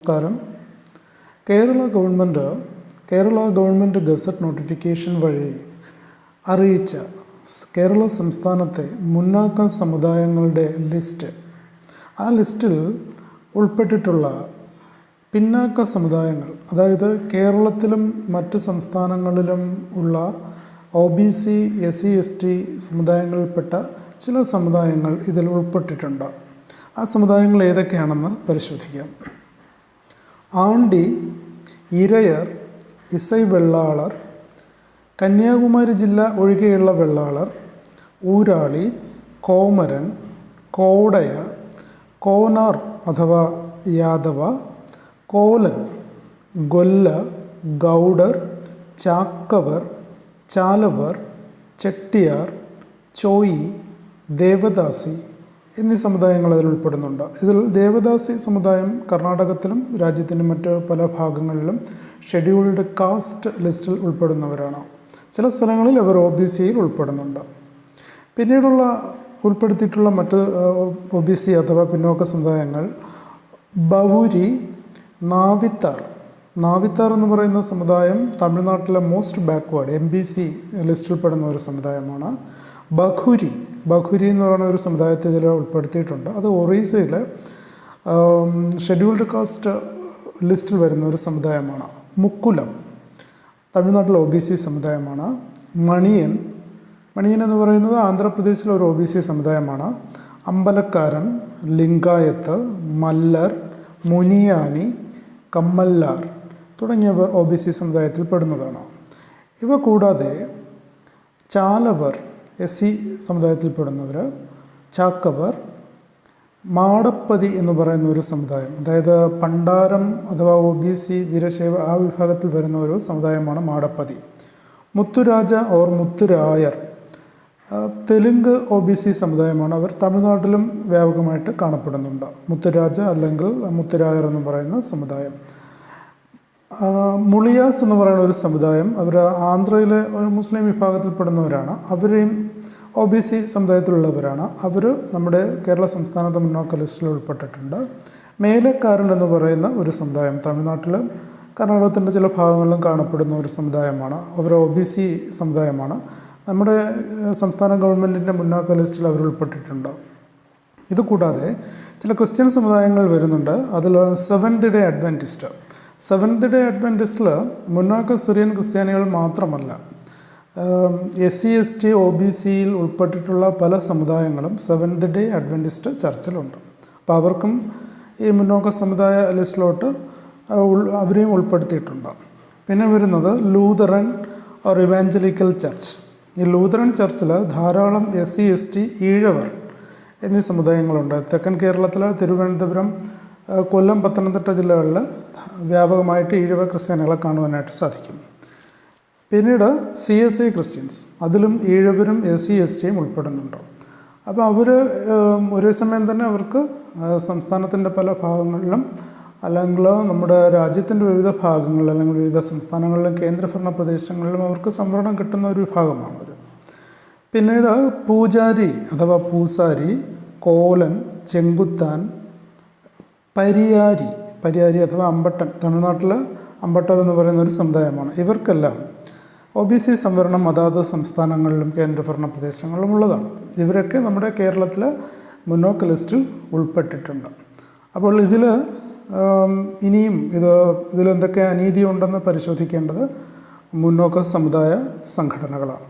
നമസ്കാരം. Kerala government gazette notification വഴി അറിയിച്ച കേരള സംസ്ഥാനത്തെ മുന്നാക്ക സമുദായങ്ങളുടെ ലിസ്റ്റ്, ആ ലിസ്റ്റിൽ ഉൾപ്പെട്ടിട്ടുള്ള പിന്നാക്ക സമുദായങ്ങൾ, അതായത് കേരളത്തിലും മറ്റ് സംസ്ഥാനങ്ങളിലും ഉള്ള OBC, SC, ST സമുദായങ്ങളിൽപ്പെട്ട ചില സമുദായങ്ങൾ ഇതിൽ ഉൾപ്പെട്ടിട്ടുണ്ട്. ആ സമുദായങ്ങൾ ഏതൊക്കെയാണെന്ന് പരിശോധിക്കാം. ആണ്ടി, ഇരയർ, ഇസൈ വെള്ളാളർ, കന്യാകുമാരി ജില്ല ഒഴികെയുള്ള വെള്ളാളർ, ഊരാളി, കോമരൻ, കോടയ, കോനാർ അഥവാ യാദവ, കോലൻ, ഗൊല്ല, ഗൗഡർ, ചാക്കവർ, ചാലവർ, ചെട്ടിയാർ, ചോയി, ദേവദാസി എന്നീ സമുദായങ്ങൾ അതിൽ ഉൾപ്പെടുന്നുണ്ട്. ഇതിൽ ദേവദാസി സമുദായം കർണാടകത്തിലും രാജ്യത്തിൻ്റെ മറ്റ് പല ഭാഗങ്ങളിലും ഷെഡ്യൂൾഡ് കാസ്റ്റ് ലിസ്റ്റിൽ ഉൾപ്പെടുന്നവരാണ്. ചില സ്ഥലങ്ങളിൽ അവർ OBCയിൽ ഉൾപ്പെടുന്നുണ്ട്. പിന്നീടുള്ള ഉൾപ്പെടുത്തിയിട്ടുള്ള മറ്റ് OBC അഥവാ പിന്നോക്ക സമുദായങ്ങൾ ബവുരി, നാവിത്താർ എന്ന് പറയുന്ന സമുദായം തമിഴ്നാട്ടിലെ മോസ്റ്റ് ബാക്ക്വേർഡ് MBC ലിസ്റ്റിൽപ്പെടുന്ന ഒരു സമുദായമാണ്. ബഖുരി എന്ന് പറയുന്ന ഒരു സമുദായത്തെ ഇതിൽ ഉൾപ്പെടുത്തിയിട്ടുണ്ട്. അത് ഒറീസയിലെ ഷെഡ്യൂൾഡ് കാസ്റ്റ് ലിസ്റ്റിൽ വരുന്ന ഒരു സമുദായമാണ്. മുക്കുലം തമിഴ്നാട്ടിലെ OBC സമുദായമാണ്. മണിയൻ എന്ന് പറയുന്നത് ആന്ധ്രാപ്രദേശിലെ ഒരു OBC സമുദായമാണ്. അമ്പലക്കാരൻ, ലിംഗായത്ത്, മല്ലർ, മുനിയാനി, കമ്മല്ലാർ തുടങ്ങിയവർ OBC സമുദായത്തിൽ പെടുന്നതാണ്. ഇവ കൂടാതെ ചാലവർ SC സമുദായത്തിൽപ്പെടുന്നവർ, ചാക്കവർ, മാടപ്പതി എന്ന് പറയുന്ന ഒരു സമുദായം, അതായത് പണ്ടാരം അഥവാ OBC വീരശൈവ ആ വിഭാഗത്തിൽ വരുന്ന ഒരു സമുദായമാണ് മാടപ്പതി. മുത്തുരാജ ഓർ മുത്തുരായർ തെലുങ്ക് OBC സമുദായമാണ്. അവർ തമിഴ്നാട്ടിലും വ്യാപകമായിട്ട് കാണപ്പെടുന്നുണ്ട്. മുത്തുരാജ അല്ലെങ്കിൽ മുത്തുരായർ എന്ന് പറയുന്ന സമുദായം. മുളിയാസ് എന്ന് പറയുന്ന ഒരു സമുദായം, അവർ ആന്ധ്രയിലെ ഒരു മുസ്ലിം വിഭാഗത്തിൽപ്പെടുന്നവരാണ്. അവരെയും OBC സമുദായത്തിലുള്ളവരാണ്. അവർ നമ്മുടെ കേരള സംസ്ഥാനത്തെ മുന്നോക്ക ലിസ്റ്റിൽ ഉൾപ്പെട്ടിട്ടുണ്ട്. മേലക്കാരൻ എന്ന് പറയുന്ന ഒരു സമുദായം തമിഴ്നാട്ടിലും കർണാടകത്തിൻ്റെ ചില ഭാഗങ്ങളിലും കാണപ്പെടുന്ന ഒരു സമുദായമാണ്. അവർ OBC സമുദായമാണ്. നമ്മുടെ സംസ്ഥാന ഗവൺമെൻറ്റിൻ്റെ മുന്നോക്ക ലിസ്റ്റിൽ അവർ ഉൾപ്പെട്ടിട്ടുണ്ട്. ഇതുകൂടാതെ ചില ക്രിസ്ത്യൻ സമുദായങ്ങൾ വരുന്നുണ്ട്. അതിൽ സെവൻത് ഡേ അഡ്വൻറ്റിസ്റ്റിൽ മുന്നാക്ക സിറിയൻ ക്രിസ്ത്യാനികൾ മാത്രമല്ല, SC, ST, OBCയിൽ ഉൾപ്പെട്ടിട്ടുള്ള പല സമുദായങ്ങളും സെവൻത് ഡേ അഡ്വൻറ്റിസ്റ്റ് ചർച്ചിലുണ്ട്. അപ്പോൾ അവർക്കും ഈ മുന്നോക്ക സമുദായ ലിസ്റ്റിലോട്ട് അവരെയും ഉൾപ്പെടുത്തിയിട്ടുണ്ട്. പിന്നെ വരുന്നത് ലൂതറൻ ഓർ ഇവാഞ്ചലിക്കൽ ചർച്ച്. ഈ ലൂതറൻ ചർച്ചിൽ ധാരാളം SC, ST, ഈഴവർ എന്നീ സമുദായങ്ങളുണ്ട്. തെക്കൻ കേരളത്തിലെ തിരുവനന്തപുരം, കൊല്ലം, പത്തനംതിട്ട ജില്ലകളിൽ വ്യാപകമായിട്ട് ഈഴവ ക്രിസ്ത്യാനികളെ കാണുവാനായിട്ട് സാധിക്കും. പിന്നീട് CSI ക്രിസ്ത്യൻസ്, അതിലും ഈഴവരും SC, STയും ഉൾപ്പെടുന്നുണ്ട്. അപ്പോൾ അവർ ഒരേ സമയം തന്നെ അവർക്ക് സംസ്ഥാനത്തിൻ്റെ പല ഭാഗങ്ങളിലും അല്ലെങ്കിൽ നമ്മുടെ രാജ്യത്തിൻ്റെ വിവിധ ഭാഗങ്ങളിൽ അല്ലെങ്കിൽ വിവിധ സംസ്ഥാനങ്ങളിലും കേന്ദ്രഭരണ പ്രദേശങ്ങളിലും അവർക്ക് സംവരണം കിട്ടുന്ന ഒരു വിഭാഗമാണ് അവർ. പിന്നീട് പൂജാരി അഥവാ പൂസാരി, കോലൻ, ചെങ്കുത്താൻ, പരിയാരി അഥവാ അമ്പട്ടൻ, തമിഴ്നാട്ടിലെ അമ്പട്ടർ എന്ന് പറയുന്ന ഒരു സമുദായമാണ്. ഇവർക്കെല്ലാം OBC സംവരണം അതാത് സംസ്ഥാനങ്ങളിലും കേന്ദ്രഭരണ പ്രദേശങ്ങളിലും ഉള്ളതാണ്. ഇവരൊക്കെ നമ്മുടെ കേരളത്തിലെ മുന്നോക്ക ലിസ്റ്റിൽ ഉൾപ്പെട്ടിട്ടുണ്ട്. അപ്പോൾ ഇനിയും ഇതിലെന്തൊക്കെ അനീതി ഉണ്ടെന്ന് പരിശോധിക്കേണ്ടത് മുന്നോക്ക സമുദായ സംഘടനകളാണ്.